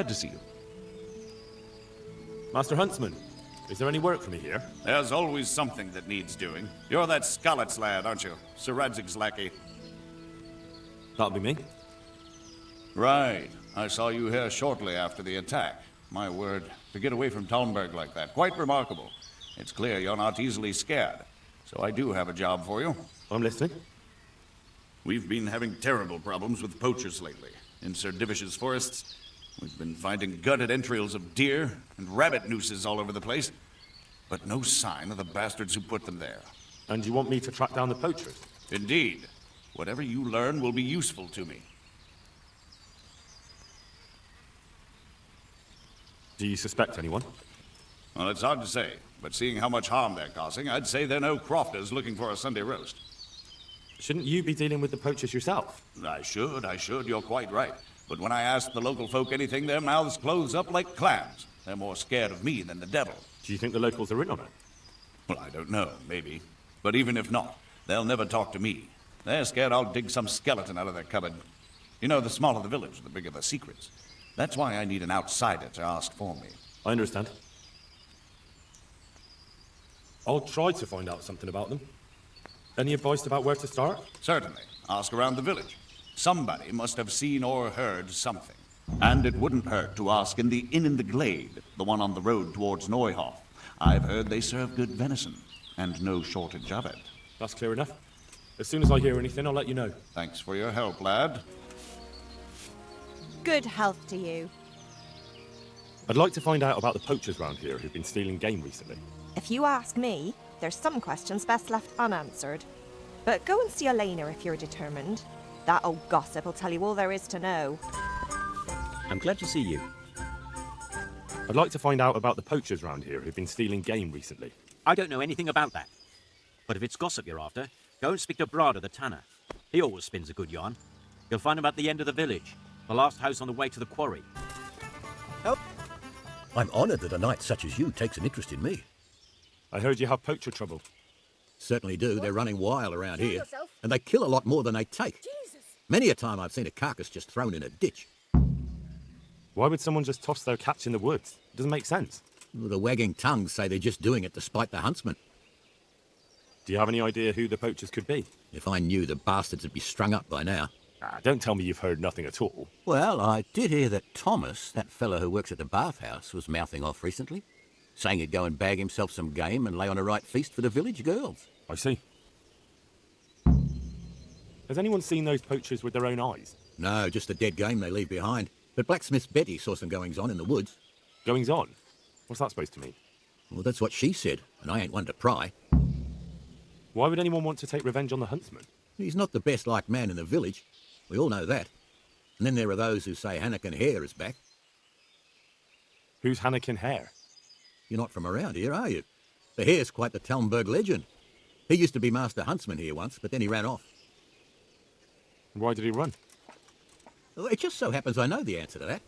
to see you. Master Huntsman, is there any work for me here? There's always something that needs doing. You're that Scarlet's lad, aren't you? Sir Radzig's lackey. That'll be me. Right. I saw you here shortly after the attack. My word, to get away from Talmberg like that, quite remarkable. It's clear you're not easily scared. So I do have a job for you. I'm listening. We've been having terrible problems with poachers lately. In Sir Divish's forests, we've been finding gutted entrails of deer and rabbit nooses all over the place, but no sign of the bastards who put them there. And you want me to track down the poachers? Indeed. Whatever you learn will be useful to me. Do you suspect anyone? Well, it's hard to say, but seeing how much harm they're causing, I'd say they're no crofters looking for a Sunday roast. Shouldn't you be dealing with the poachers yourself? I should, you're quite right. But when I ask the local folk anything, their mouths close up like clams. They're more scared of me than the devil. Do you think the locals are in on it? Well, I don't know, maybe. But even if not, they'll never talk to me. They're scared I'll dig some skeleton out of their cupboard. You know, the smaller the village, the bigger the secrets. That's why I need an outsider to ask for me. I understand. I'll try to find out something about them. Any advice about where to start? Certainly. Ask around the village. Somebody must have seen or heard something. And it wouldn't hurt to ask in the inn in the glade, the one on the road towards Neuhof. I've heard they serve good venison, and no shortage of it. That's clear enough. As soon as I hear anything, I'll let you know. Thanks for your help, lad. Good health to you. I'd like to find out about the poachers round here who've been stealing game recently. If you ask me, there's some questions best left unanswered. But go and see Elena if you're determined. That old gossip will tell you all there is to know. I'm glad to see you. I'd like to find out about the poachers round here who've been stealing game recently. I don't know anything about that. But if it's gossip you're after, go and speak to Brada the tanner. He always spins a good yarn. You'll find him at the end of the village, the last house on the way to the quarry. Oh. I'm honored that a knight such as you takes an interest in me. I heard you have poacher trouble. Certainly do. They're running wild around here. And they kill a lot more than they take. Jesus. Many a time I've seen a carcass just thrown in a ditch. Why would someone just toss their catch in the woods? It doesn't make sense. Well, the wagging tongues say they're just doing it to spite the huntsman. Do you have any idea who the poachers could be? If I knew, the bastards would be strung up by now. Don't tell me you've heard nothing at all. Well, I did hear that Thomas, that fellow who works at the bathhouse, was mouthing off recently, saying he'd go and bag himself some game and lay on a right feast for the village girls. I see. Has anyone seen those poachers with their own eyes? No, just the dead game they leave behind. But Blacksmith's Betty saw some goings-on in the woods. Goings-on? What's that supposed to mean? Well, that's what she said, and I ain't one to pry. Why would anyone want to take revenge on the huntsman? He's not the best-liked man in the village. We all know that. And then there are those who say Hanekin Hare is back. Who's Hanekin Hare? You're not from around here, are you? The Hare's quite the Talmberg legend. He used to be master huntsman here once, but then he ran off. Why did he run? Well, it just so happens I know the answer to that.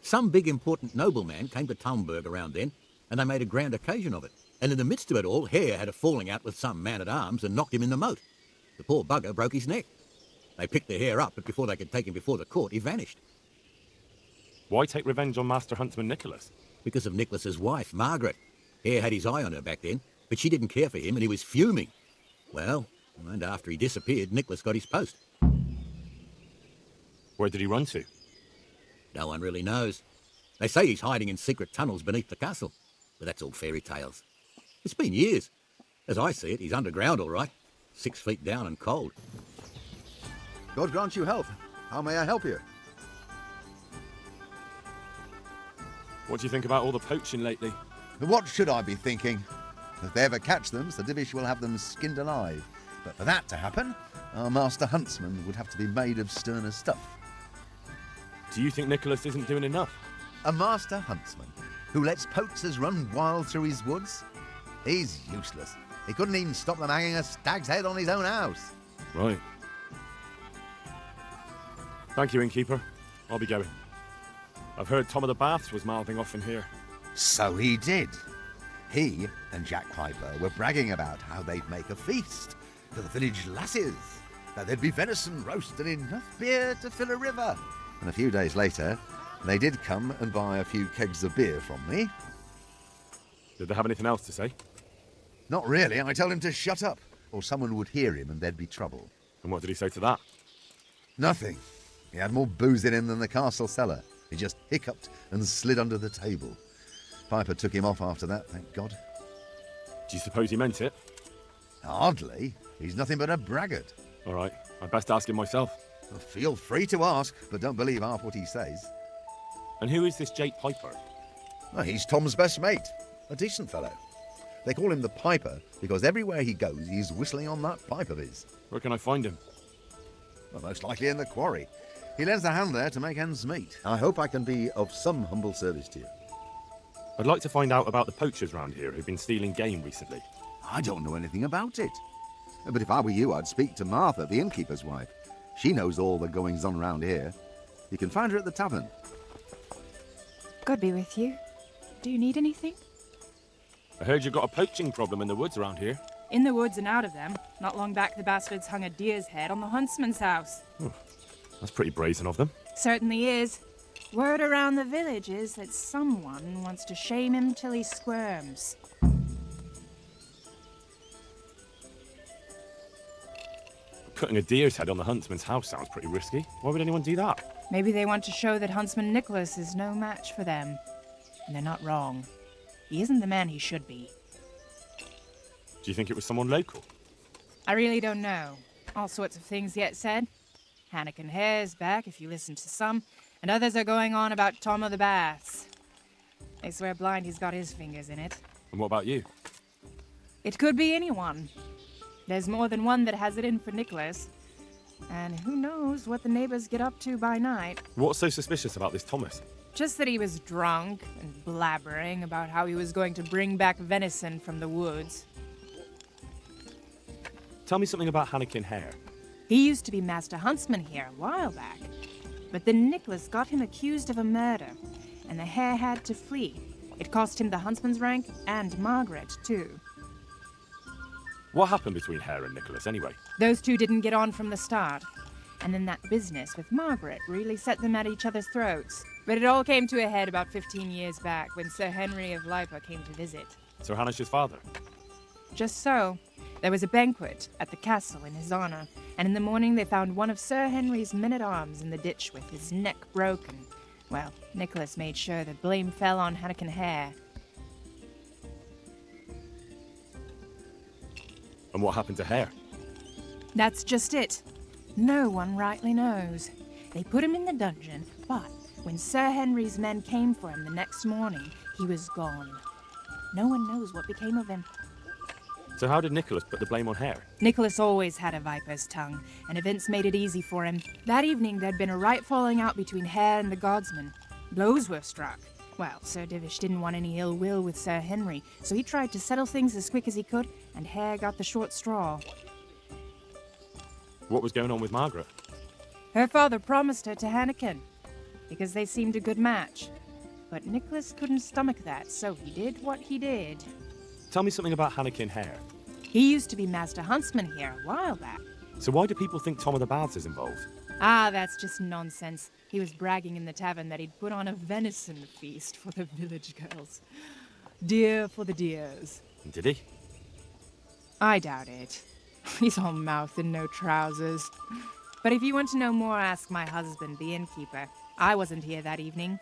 Some big important nobleman came to Talmberg around then, and they made a grand occasion of it. And in the midst of it all, Hare had a falling out with some man-at-arms and knocked him in the moat. The poor bugger broke his neck. They picked the Hare up, but before they could take him before the court, he vanished. Why take revenge on Master Huntsman Nicholas? Because of Nicholas's wife, Margaret. Hare had his eye on her back then, but she didn't care for him and he was fuming. Well, and after he disappeared, Nicholas got his post. Where did he run to? No one really knows. They say he's hiding in secret tunnels beneath the castle, but that's all fairy tales. It's been years. As I see it, he's underground all right. 6 feet down and cold. God grant you health. How may I help you? What do you think about all the poaching lately? What should I be thinking? If they ever catch them, Sir Divish will have them skinned alive. But for that to happen, our master huntsman would have to be made of sterner stuff. Do you think Nicholas isn't doing enough? A master huntsman who lets poachers run wild through his woods? He's useless. He couldn't even stop them hanging a stag's head on his own house. Right. Thank you, innkeeper. I'll be going. I've heard Tom of the Baths was mouthing off in here. So he did. He and Jack Piper were bragging about how they'd make a feast for the village lasses, that there'd be venison roast and enough beer to fill a river. And a few days later, They did come and buy a few kegs of beer from me. Did they have anything else to say? Not really. I told him to shut up, or someone would hear him and there'd be trouble. And what did he say to that? Nothing. He had more booze in him than the castle cellar. He just hiccuped and slid under the table. Piper took him off after that, thank God. Do you suppose he meant it? Hardly. He's nothing but a braggart. All right, I'd best ask him myself. Well, feel free to ask, but don't believe half what he says. And who is this Jake Piper? Well, he's Tom's best mate. A decent fellow. They call him the Piper because everywhere he goes, he's whistling on that pipe of his. Where can I find him? Well, most likely in the quarry. He lends a hand there to make ends meet. I hope I can be of some humble service to you. I'd like to find out about the poachers round here who've been stealing game recently. I don't know anything about it. But if I were you, I'd speak to Martha, the innkeeper's wife. She knows all the goings-on round here. You can find her at the tavern. God be with you. Do you need anything? I heard you've got a poaching problem in the woods around here. In the woods and out of them. Not long back, the bastards hung a deer's head on the huntsman's house. That's pretty brazen of them. Certainly is. Word around the village is that someone wants to shame him till he squirms. Cutting a deer's head on the huntsman's house sounds pretty risky. Why would anyone do that? Maybe they want to show that Huntsman Nicholas is no match for them. And they're not wrong. He isn't the man he should be. Do you think it was someone local? I really don't know. All sorts of things yet said. Hanekin Hare's back, if you listen to some, and others are going on about Tom of the Baths. They swear blind he's got his fingers in it. And what about you? It could be anyone. There's more than one that has it in for Nicholas. And who knows what the neighbors get up to by night. What's so suspicious about this Thomas? Just that he was drunk and blabbering about how he was going to bring back venison from the woods. Tell me something about Hanekin Hare. He used to be Master Huntsman here a while back. But then Nicholas got him accused of a murder, and the Hare had to flee. It cost him the huntsman's rank and Margaret, too. What happened between Hare and Nicholas, anyway? Those two didn't get on from the start. And then that business with Margaret really set them at each other's throats. But it all came to a head about 15 years back when Sir Henry of Liebre came to visit. Sir Hanish's father? Just so. There was a banquet at the castle in his honor, and in the morning they found one of Sir Henry's men-at-arms in the ditch with his neck broken. Well, Nicholas made sure the blame fell on Hanekin Hare. And what happened to Hare? That's just it. No one rightly knows. They put him in the dungeon, but when Sir Henry's men came for him the next morning, he was gone. No one knows what became of him. So how did Nicholas put the blame on Hare? Nicholas always had a viper's tongue, and events made it easy for him. That evening, there'd been a right falling out between Hare and the guardsmen. Blows were struck. Well, Sir Divish didn't want any ill will with Sir Henry, so he tried to settle things as quick as he could, and Hare got the short straw. What was going on with Margaret? Her father promised her to Hanekin, because they seemed a good match. But Nicholas couldn't stomach that, so he did what he did. Tell me something about Hanekin Hare. He used to be Master Huntsman here a while back. So why do people think Tom of the Baths is involved? Ah, that's just nonsense. He was bragging in the tavern that he'd put on a venison feast for the village girls. Deer for the deers. Did he? I doubt it. He's all mouth and no trousers. But if you want to know more, ask my husband, the innkeeper. I wasn't here that evening.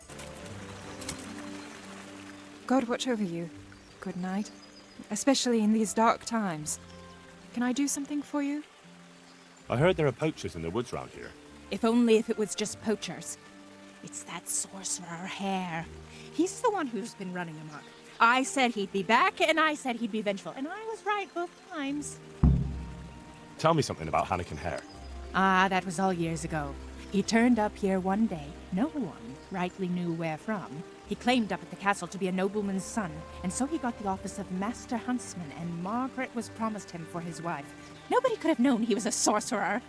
God watch over you. Good night. Especially in these dark times. Can I do something for you? I heard there are poachers in the woods round here. If only if it was just poachers. It's that sorcerer Hare. He's the one who's been running amok. I said he'd be back, and I said he'd be vengeful, and I was right both times. Tell me something about Hanekin Hare. Ah, that was all years ago. He turned up here one day. No one rightly knew where from. He claimed up at the castle to be a nobleman's son, and so he got the office of Master Huntsman, and Margaret was promised him for his wife. Nobody could have known he was a sorcerer.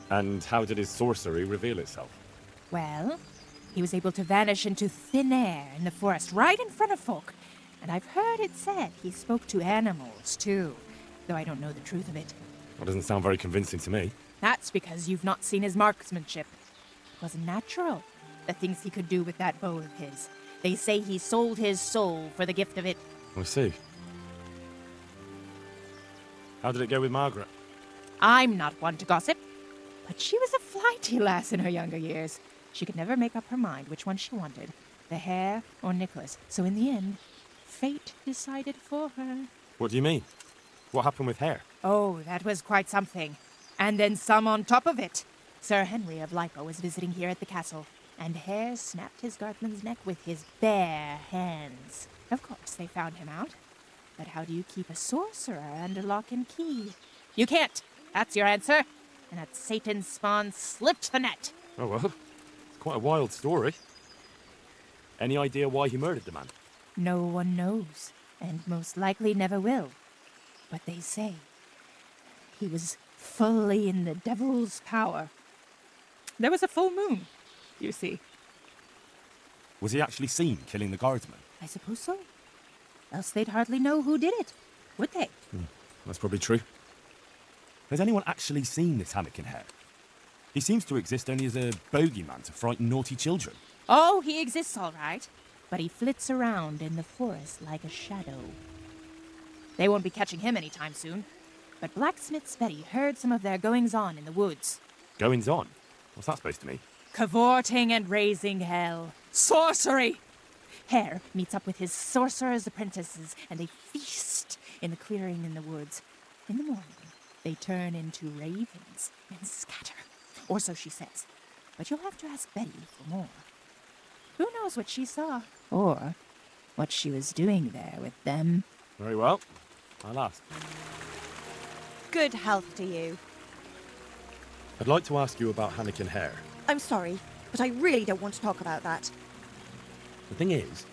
And how did his sorcery reveal itself? Well, he was able to vanish into thin air in the forest right in front of folk. And I've heard it said he spoke to animals, too, though I don't know the truth of it. That doesn't sound very convincing to me. That's because you've not seen his marksmanship. It wasn't natural. the things he could do with that bow of his. They say he sold his soul for the gift of it. I see. How did it go with Margaret? I'm not one to gossip, but she was a flighty lass in her younger years. She could never make up her mind which one she wanted, the hare or Nicholas. So in the end, fate decided for her. What do you mean? What happened with Hare? Oh, that was quite something. And then some on top of it. Sir Henry of Lipo was visiting here at the castle, and Hare snapped his guardsman's neck with his bare hands. Of course, they found him out. But how do you keep a sorcerer under lock and key? You can't. That's your answer. And that Satan's spawn slipped the net. Oh well, it's quite a wild story. Any idea why he murdered the man? No one knows, and most likely never will. But they say he was fully in the devil's power. There was a full moon, you see. Was he actually seen killing the guardsman? I suppose so. Else they'd hardly know who did it, would they? That's probably true. Has anyone actually seen this Hanekin Hare? He seems to exist only as a bogeyman to frighten naughty children. Oh, he exists all right, but he flits around in the forest like a shadow. They won't be catching him anytime soon. But Blacksmith's Betty heard some of their goings-on in the woods. Goings-on? What's that supposed to mean? Cavorting and raising hell. Sorcery! Hare meets up with his sorcerer's apprentices, and they feast in the clearing in the woods. In the morning, they turn into ravens and scatter. Or so she says. But you'll have to ask Betty for more. Who knows what she saw? Or what she was doing there with them. Very well. I'll ask. Good health to you. I'd like to ask you about Hanekin Hare. I'm sorry, but I really don't want to talk about that. The thing is,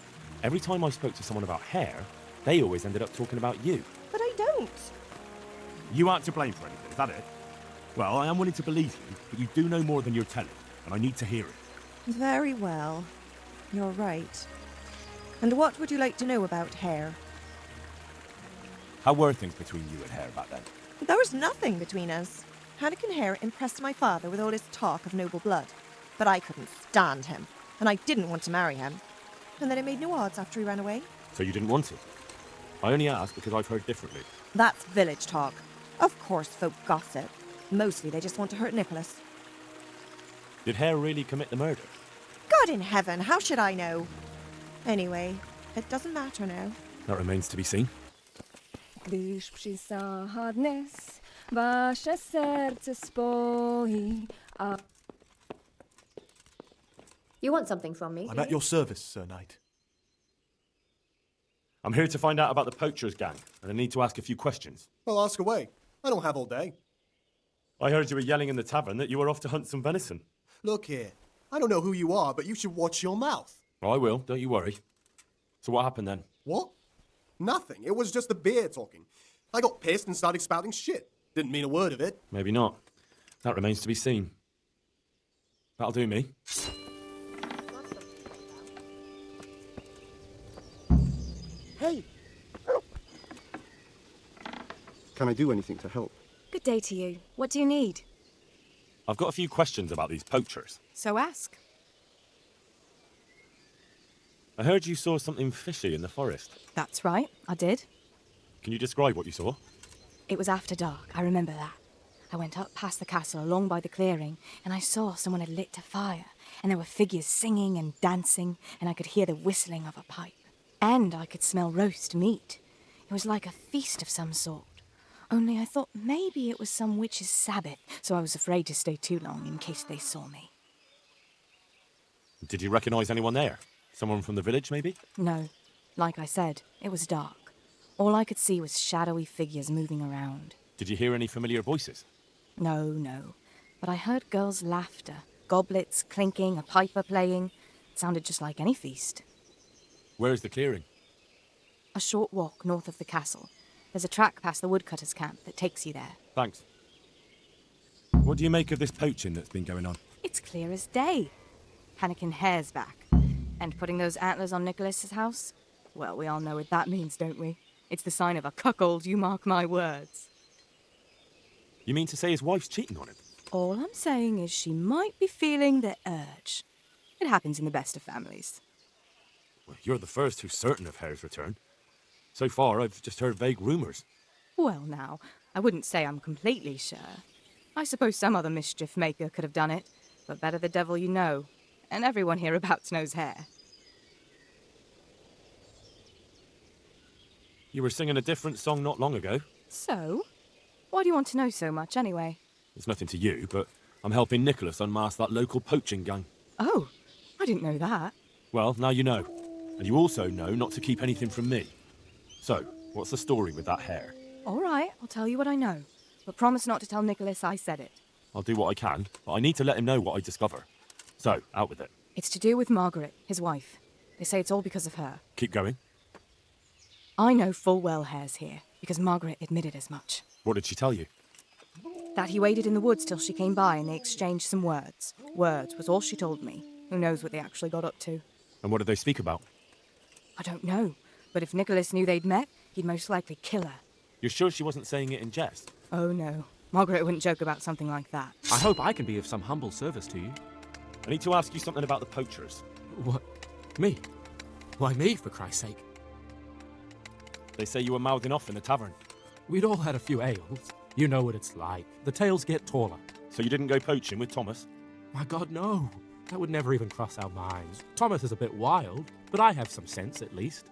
every time I spoke to someone about Hare, they always ended up talking about you. But I don't. You aren't to blame for anything, is that it? Well, I am willing to believe you, but you do know more than you're telling, and I need to hear it. Very well. You're right. And what would you like to know about Hare? How were things between you and Hare back then? There was nothing between us. Hanekin Hare impressed my father with all his talk of noble blood. But I couldn't stand him, and I didn't want to marry him. And then it made no odds after he ran away. So you didn't want it? I only asked because I've heard differently. That's village talk. Of course folk gossip. Mostly they just want to hurt Nicholas. Did Hare really commit the murder? God in heaven, how should I know? Anyway, it doesn't matter now. That remains to be seen. Gdyż przysadnes wasze serce spoi, a... You want something from me? I'm at your service, Sir Knight. I'm here to find out about the poachers gang, and I need to ask a few questions. Well, ask away. I don't have all day. I heard you were yelling in the tavern that you were off to hunt some venison. Look here. I don't know who you are, but you should watch your mouth. I will, don't you worry. So what happened then? What? Nothing. It was just the beer talking. I got pissed and started spouting shit. Didn't mean a word of it. Maybe not. That remains to be seen. That'll do me. Hey! Can I do anything to help? Good day to you. What do you need? I've got a few questions about these poachers. So ask. I heard you saw something fishy in the forest. That's right, I did. Can you describe what you saw? It was after dark, I remember that. I went up past the castle along by the clearing, and I saw someone had lit a fire, and there were figures singing and dancing, and I could hear the whistling of a pipe. And I could smell roast meat. It was like a feast of some sort. Only I thought maybe it was some witch's Sabbath, so I was afraid to stay too long in case they saw me. Did you recognise anyone there? Someone from the village, maybe? No. Like I said, it was dark. All I could see was shadowy figures moving around. Did you hear any familiar voices? No. But I heard girls' laughter, goblets clinking, a piper playing. It sounded just like any feast. Where is the clearing? A short walk north of the castle. There's a track past the woodcutter's camp that takes you there. Thanks. What do you make of this poaching that's been going on? It's clear as day. Hanekin Hare's back. And putting those antlers on Nicholas's house? Well, we all know what that means, don't we? It's the sign of a cuckold, you mark my words. You mean to say his wife's cheating on him? All I'm saying is she might be feeling the urge. It happens in the best of families. Well, you're the first who's certain of Hare's return. So far, I've just heard vague rumours. Well, now, I wouldn't say I'm completely sure. I suppose some other mischief maker could have done it, but better the devil you know. And everyone hereabouts knows Hare. You were singing a different song not long ago. So? Why do you want to know so much, anyway? It's nothing to you, but I'm helping Nicholas unmask that local poaching gang. Oh, I didn't know that. Well, now you know. And you also know not to keep anything from me. So, what's the story with that Hare? All right, I'll tell you what I know. But promise not to tell Nicholas I said it. I'll do what I can, but I need to let him know what I discover. So, out with it. It's to do with Margaret, his wife. They say it's all because of her. Keep going. I know full well Hare's here, because Margaret admitted as much. What did she tell you? That he waited in the woods till she came by and they exchanged some words. Words was all she told me. Who knows what they actually got up to? And what did they speak about? I don't know. But if Nicholas knew they'd met, he'd most likely kill her. You're sure she wasn't saying it in jest? Oh no. Margaret wouldn't joke about something like that. I hope I can be of some humble service to you. I need to ask you something about the poachers. What? Me? Why me, for Christ's sake? They say you were mouthing off in the tavern. We'd all had a few ales. You know what it's like. The tales get taller. So you didn't go poaching with Thomas? My God, no. That would never even cross our minds. Thomas is a bit wild, but I have some sense at least.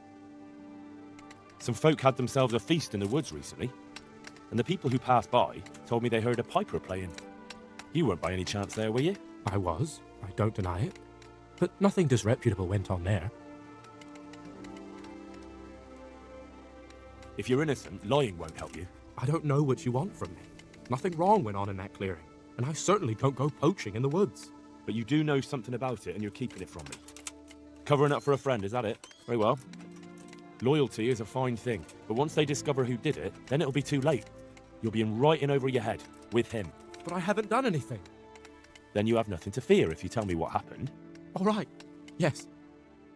Some folk had themselves a feast in the woods recently, and the people who passed by told me they heard a piper playing. You weren't by any chance there, were you? I was. I don't deny it. But nothing disreputable went on there. If you're innocent, lying won't help you. I don't know what you want from me. Nothing wrong went on in that clearing, and I certainly don't go poaching in the woods. But you do know something about it, and you're keeping it from me. Covering up for a friend, is that it? Very well. Loyalty is a fine thing, but once they discover who did it, then it'll be too late. You'll be in right in over your head, with him. But I haven't done anything. Then you have nothing to fear if you tell me what happened. All right. Yes.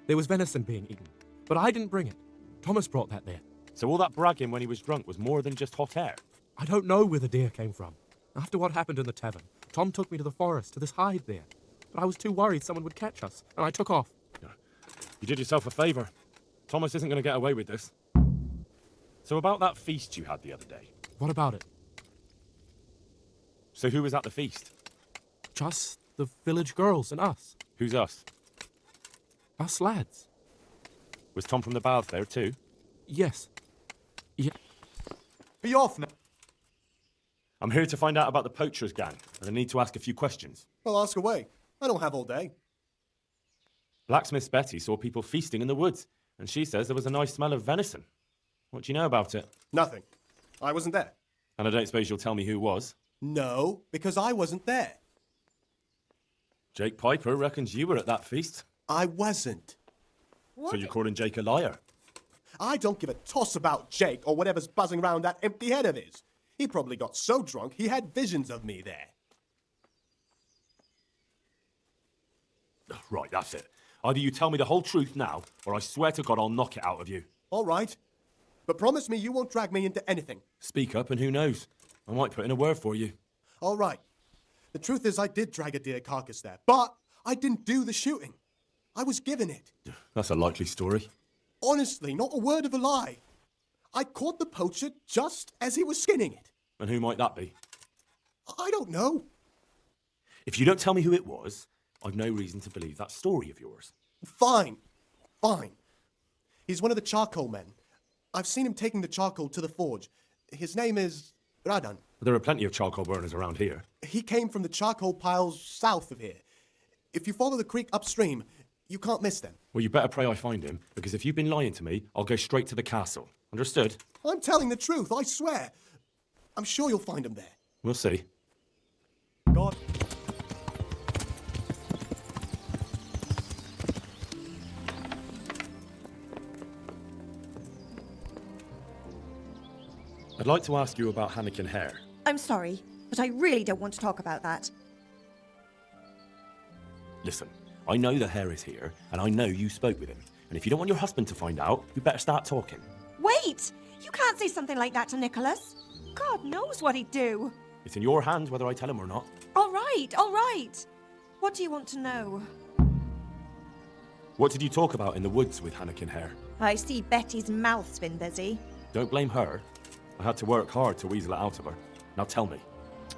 There was venison being eaten, but I didn't bring it. Thomas brought that there. So all that bragging when he was drunk was more than just hot air? I don't know where the deer came from. After what happened in the tavern, Tom took me to the forest to this hide there. But I was too worried someone would catch us, and I took off. You did yourself a favour. Thomas isn't going to get away with this. So about that feast you had the other day. What about it? So who was at the feast? Just the village girls and us. Who's us? Us lads. Was Tom from the baths there too? Yes. Yeah. Be off now. I'm here to find out about the poachers gang, and I need to ask a few questions. Well, ask away. I don't have all day. Blacksmith Betty saw people feasting in the woods, and she says there was a nice smell of venison. What do you know about it? Nothing. I wasn't there. And I don't suppose you'll tell me who was? No, because I wasn't there. Jake Piper reckons you were at that feast. I wasn't. So you're calling Jake a liar? I don't give a toss about Jake or whatever's buzzing around that empty head of his. He probably got so drunk he had visions of me there. Right, that's it. Either you tell me the whole truth now, or I swear to God I'll knock it out of you. All right. But promise me you won't drag me into anything. Speak up and who knows? I might put in a word for you. All right. The truth is I did drag a deer carcass there, but I didn't do the shooting. I was given it. That's a likely story. Honestly, not a word of a lie. I caught the poacher just as he was skinning it. And who might that be? I don't know. If you don't tell me who it was, I've no reason to believe that story of yours. Fine. Fine. He's one of the charcoal men. I've seen him taking the charcoal to the forge. His name is Radan. There are plenty of charcoal burners around here. He came from the charcoal piles south of here. If you follow the creek upstream, you can't miss them. Well, you better pray I find him, because if you've been lying to me, I'll go straight to the castle. Understood? I'm telling the truth, I swear. I'm sure you'll find him there. We'll see. God. I'd like to ask you about Hanekin Hare. I'm sorry, but I really don't want to talk about that. Listen, I know the Hare is here, and I know you spoke with him. And if you don't want your husband to find out, you better start talking. Wait! You can't say something like that to Nicholas. God knows what he'd do. It's in your hands whether I tell him or not. All right, all right. What do you want to know? What did you talk about in the woods with Hanekin Hare? I see Betty's mouth's been busy. Don't blame her. I had to work hard to weasel it out of her. Now tell me.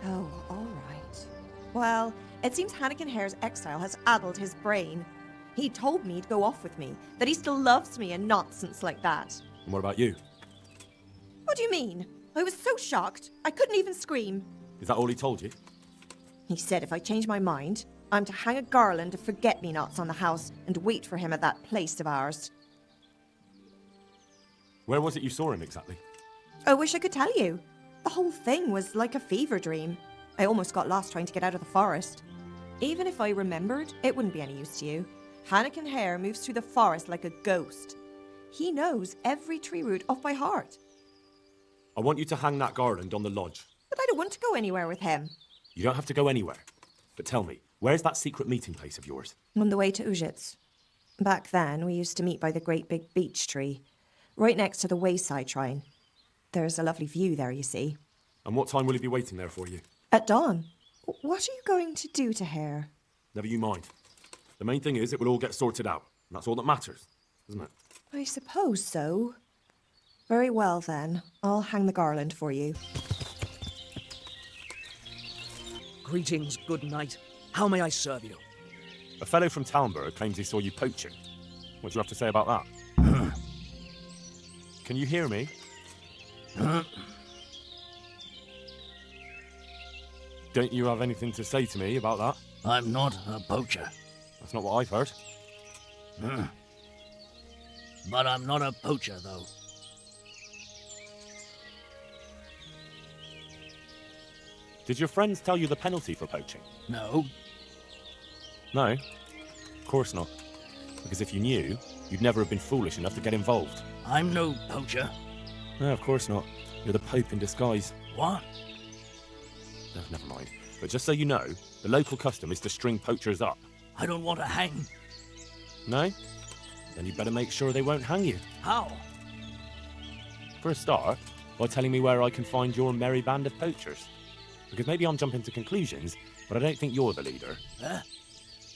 Oh, all right. Well, it seems Hanekin Hare's exile has addled his brain. He told me to go off with me, that he still loves me and nonsense like that. And what about you? What do you mean? I was so shocked, I couldn't even scream. Is that all he told you? He said if I change my mind, I'm to hang a garland of forget-me-nots on the house and wait for him at that place of ours. Where was it you saw him exactly? I wish I could tell you. The whole thing was like a fever dream. I almost got lost trying to get out of the forest. Even if I remembered, it wouldn't be any use to you. Hanekin Hare moves through the forest like a ghost. He knows every tree root off by heart. I want you to hang that garland on the lodge. But I don't want to go anywhere with him. You don't have to go anywhere. But tell me, where's that secret meeting place of yours? On the way to Ujits. Back then, we used to meet by the great big beech tree, right next to the wayside shrine. There's a lovely view there, you see. And what time will he be waiting there for you? At dawn. What are you going to do to Hare? Never you mind. The main thing is it will all get sorted out. And that's all that matters, isn't it? I suppose so. Very well, then. I'll hang the garland for you. Greetings, good knight. How may I serve you? A fellow from Talmberg claims he saw you poaching. What do you have to say about that? Can you hear me? Don't you have anything to say to me about that? I'm not a poacher. That's not what I've heard. But I'm not a poacher, though. Did your friends tell you the penalty for poaching? No. No? Of course not. Because if you knew, you'd never have been foolish enough to get involved. I'm no poacher. No, of course not. You're the Pope in disguise. What? No, never mind. But just so you know, the local custom is to string poachers up. I don't want to hang. No? Then you'd better make sure they won't hang you. How? For a start, by telling me where I can find your merry band of poachers. Because maybe I'm jumping to conclusions, but I don't think you're the leader.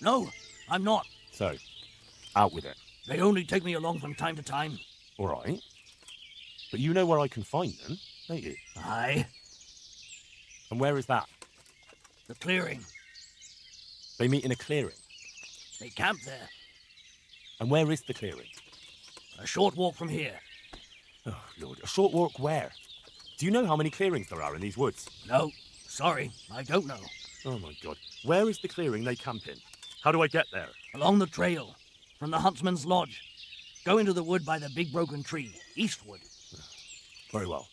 No, I'm not. So, out with it. They only take me along from time to time. All right. But you know where I can find them, don't you? Aye. And where is that? The clearing. They meet in a clearing. They camp there. And where is the clearing? A short walk from here. Oh, Lord. A short walk where? Do you know how many clearings there are in these woods? No. Sorry, I don't know. Oh, my God. Where is the clearing they camp in? How do I get there? Along the trail, from the huntsman's lodge. Go into the wood by the big broken tree, eastward. Very well.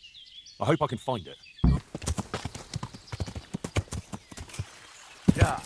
I hope I can find it. Yeah.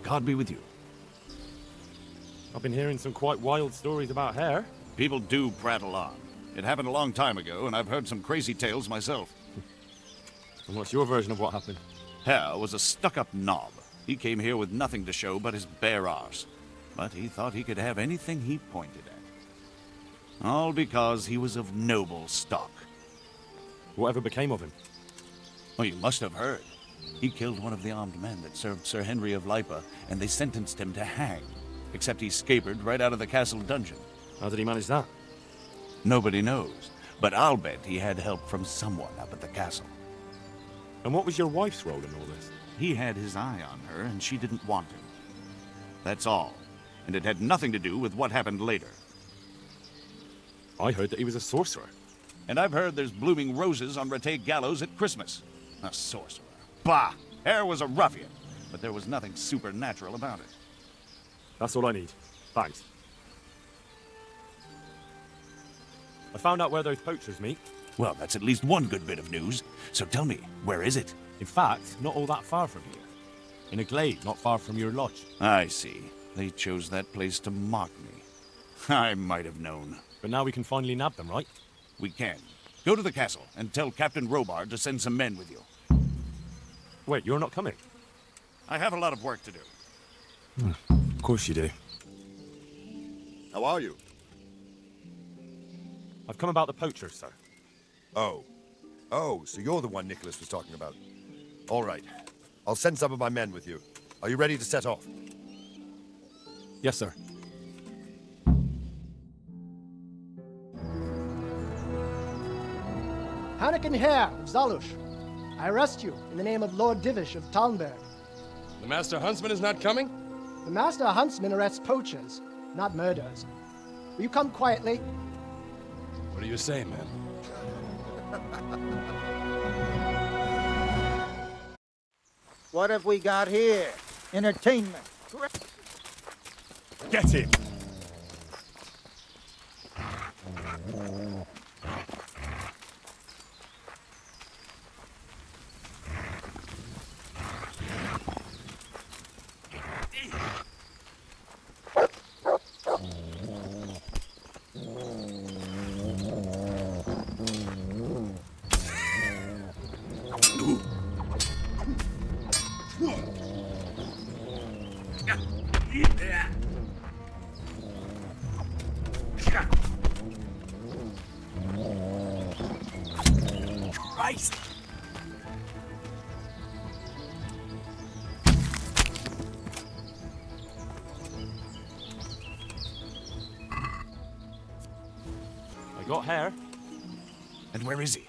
God be with you. I've been hearing some quite wild stories about Hare. People do prattle on. It happened a long time ago, and I've heard some crazy tales myself. And what's your version of what happened? Hare was a stuck-up knob. He came here with nothing to show but his bare arse. But he thought he could have anything he pointed at. All because he was of noble stock. Whatever became of him? Oh, you must have heard. He killed one of the armed men that served Sir Henry of Lipa, and they sentenced him to hang. Except he scapered right out of the castle dungeon. How did he manage that? Nobody knows, but I'll bet he had help from someone up at the castle. And what was your wife's role in all this? He had his eye on her, and she didn't want him. That's all. And it had nothing to do with what happened later. I heard that he was a sorcerer. And I've heard there's blooming roses on Rattay Gallows at Christmas. A sorcerer. Bah! Hare was a ruffian, but there was nothing supernatural about it. That's all I need. Thanks. I found out where those poachers meet. Well, that's at least one good bit of news. So tell me, where is it? In fact, not all that far from here. In a glade not far from your lodge. I see. They chose that place to mock me. I might have known. But now we can finally nab them, right? We can. Go to the castle and tell Captain Robar to send some men with you. Wait, you're not coming? I have a lot of work to do. Of course you do. How are you? I've come about the poachers, sir. Oh. Oh, so you're the one Nicholas was talking about. All right. I'll send some of my men with you. Are you ready to set off? Yes, sir. Hanekin Herr of Zalush, I arrest you in the name of Lord Divish of Talmberg. The Master Huntsman is not coming? The Master Huntsman arrests poachers, not murderers. Will you come quietly? What do you say, man? What have we got here? Entertainment. Get him! Christ! I got hair. And where is he?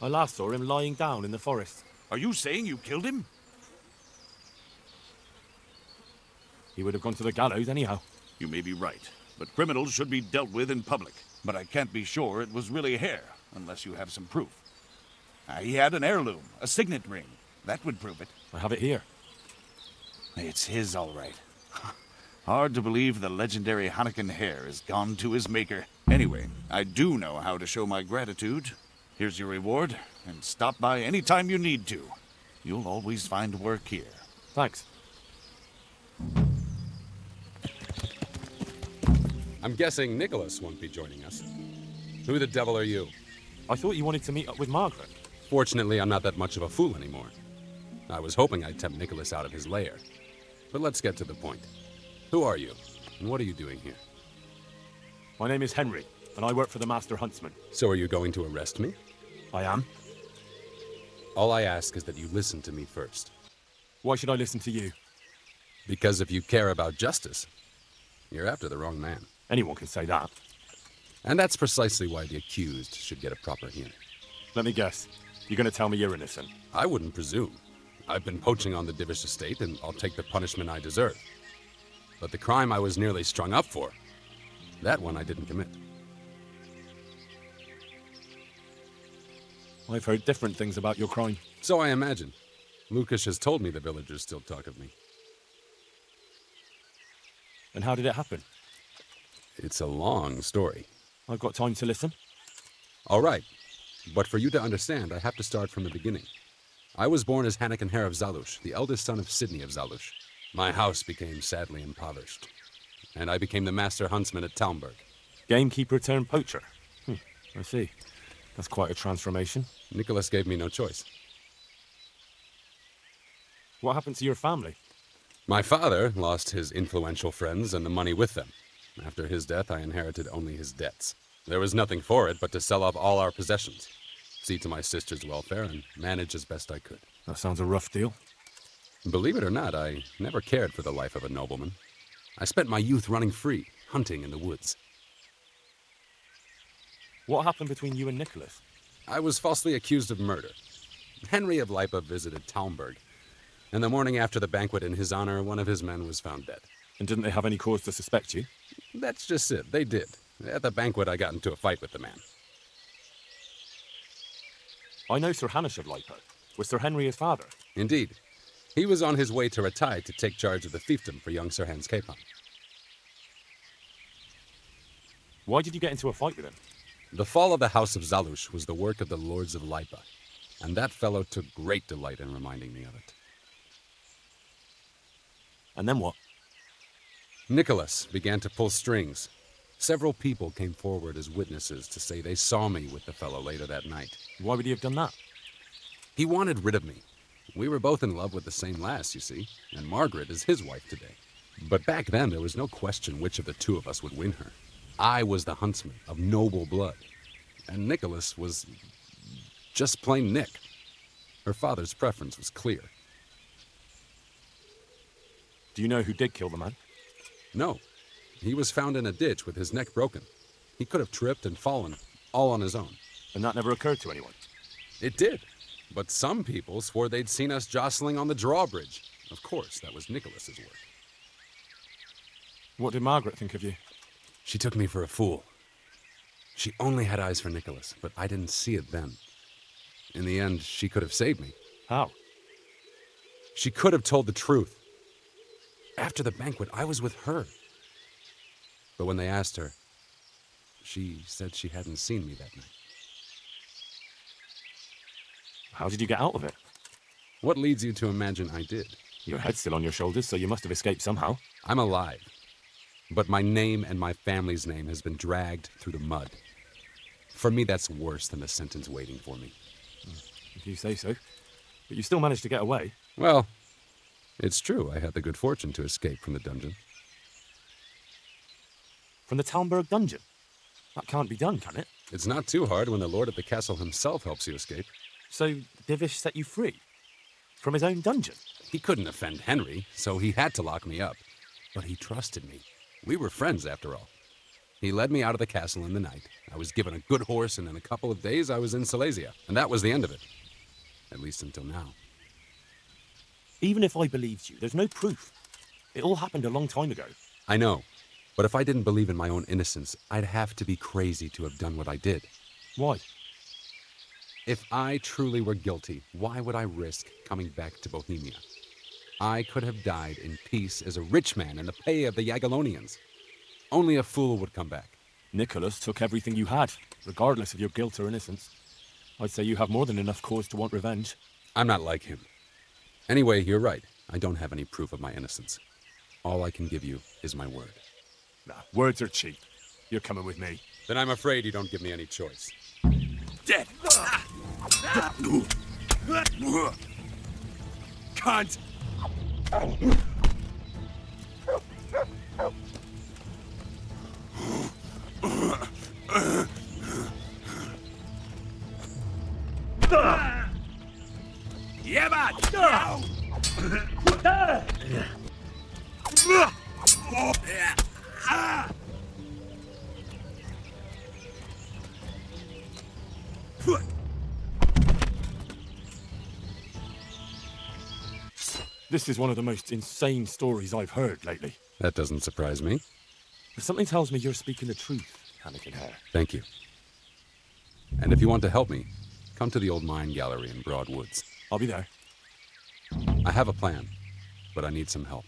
I last saw him lying down in the forest. Are you saying you killed him? He would have gone to the gallows anyhow. You may be right, but criminals should be dealt with in public. But I can't be sure it was really hair, unless you have some proof. He had an heirloom, a signet ring. That would prove it. I have it here. It's his, all right. Hard to believe the legendary Hanekin hair has gone to his maker. Anyway, I do know how to show my gratitude. Here's your reward, and stop by any time you need to. You'll always find work here. Thanks. I'm guessing Nicholas won't be joining us. Who the devil are you? I thought you wanted to meet up with Margaret. Fortunately, I'm not that much of a fool anymore. I was hoping I'd tempt Nicholas out of his lair. But let's get to the point. Who are you, and what are you doing here? My name is Henry, and I work for the Master Huntsman. So are you going to arrest me? I am. All I ask is that you listen to me first. Why should I listen to you? Because if you care about justice, you're after the wrong man. Anyone can say that. And that's precisely why the accused should get a proper hearing. Let me guess. You're going to tell me you're innocent? I wouldn't presume. I've been poaching on the Divish estate, and I'll take the punishment I deserve. But the crime I was nearly strung up for, that one I didn't commit. I've heard different things about your crime. So I imagine. Lucas has told me the villagers still talk of me. And how did it happen? It's a long story. I've got time to listen. All right. But for you to understand, I have to start from the beginning. I was born as Hanekin Herr of Zalush, the eldest son of Sidney of Zalush. My house became sadly impoverished, and I became the Master Huntsman at Talmberg. Gamekeeper turned poacher. I see. That's quite a transformation. Nicholas gave me no choice. What happened to your family? My father lost his influential friends and the money with them. After his death, I inherited only his debts. There was nothing for it but to sell off all our possessions, see to my sister's welfare, and manage as best I could. That sounds a rough deal. Believe it or not, I never cared for the life of a nobleman. I spent my youth running free, hunting in the woods. What happened between you and Nicholas? I was falsely accused of murder. Henry of Lipa visited Talmberg, and the morning after the banquet in his honor, one of his men was found dead. And didn't they have any cause to suspect you? That's just it. They did. At the banquet, I got into a fight with the man. I know Sir Hanish of Lipa. Was Sir Henry his father? Indeed. He was on his way to Ratai to take charge of the fiefdom for young Sir Hans Capon. Why did you get into a fight with him? The fall of the House of Zalush was the work of the Lords of Lipa, and that fellow took great delight in reminding me of it. And then what? Nicholas began to pull strings. Several people came forward as witnesses to say they saw me with the fellow later that night. Why would he have done that? He wanted rid of me. We were both in love with the same lass, you see, and Margaret is his wife today. But back then, there was no question which of the two of us would win her. I was the huntsman of noble blood, and Nicholas was just plain Nick. Her father's preference was clear. Do you know who did kill the man? No. He was found in a ditch with his neck broken. He could have tripped and fallen, all on his own. And that never occurred to anyone? It did. But some people swore they'd seen us jostling on the drawbridge. Of course, that was Nicholas's work. What did Margaret think of you? She took me for a fool. She only had eyes for Nicholas, but I didn't see it then. In the end, she could have saved me. How? She could have told the truth. After the banquet, I was with her. But when they asked her, she said she hadn't seen me that night. How did you get out of it? What leads you to imagine I did? Your head's still on your shoulders, so you must have escaped somehow. I'm alive. But my name and my family's name has been dragged through the mud. For me, that's worse than the sentence waiting for me. If you say so. But you still managed to get away. Well, it's true. I had the good fortune to escape from the dungeon. From the Talmberg dungeon? That can't be done, can it? It's not too hard when the lord of the castle himself helps you escape. So Divish set you free? From his own dungeon? He couldn't offend Henry, so he had to lock me up. But he trusted me. We were friends, after all. He led me out of the castle in the night. I was given a good horse, and in a couple of days I was in Silesia. And that was the end of it. At least until now. Even if I believed you, there's no proof. It all happened a long time ago. I know. But if I didn't believe in my own innocence, I'd have to be crazy to have done what I did. Why? If I truly were guilty, why would I risk coming back to Bohemia? I could have died in peace as a rich man in the pay of the Jagiellonians. Only a fool would come back. Nicholas took everything you had, regardless of your guilt or innocence. I'd say you have more than enough cause to want revenge. I'm not like him. Anyway, you're right. I don't have any proof of my innocence. All I can give you is my word. Nah, words are cheap. You're coming with me. Then I'm afraid you don't give me any choice. Dead! Cunt! Yeah, man! This is one of the most insane stories I've heard lately. That doesn't surprise me. But something tells me you're speaking the truth, Hanekin Hare. Thank you. And if you want to help me, come to the old mine gallery in Broad Woods. I'll be there. I have a plan, but I need some help.